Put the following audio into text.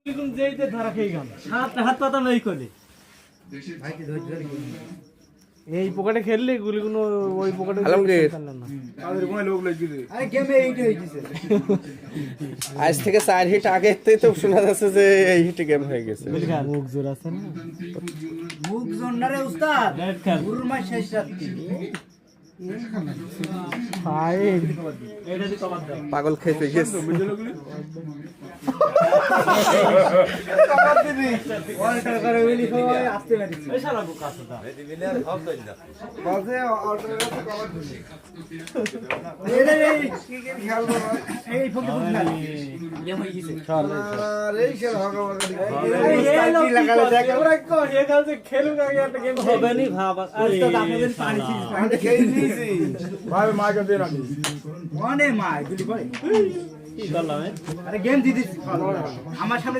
এই পকেটে খেললে গুলিগুলো ওই পকেটে আজ থেকে 4 হিট আগে তো শোনা যাচ্ছে যে এই হিটে গেম হয়ে গেছে। মুখ জোর আছে না মুখ জোর না রে উস্তাদ গুরুর মা শেষ রাত্রি পাগল খেতে গেছে। খেলুন আগে একটা গেম হবে নি ভাবা ভাই মাকে দে রাখি মনে মা গুলি পড়ে কি করলাম আরে গেম দিদি আমার সামনে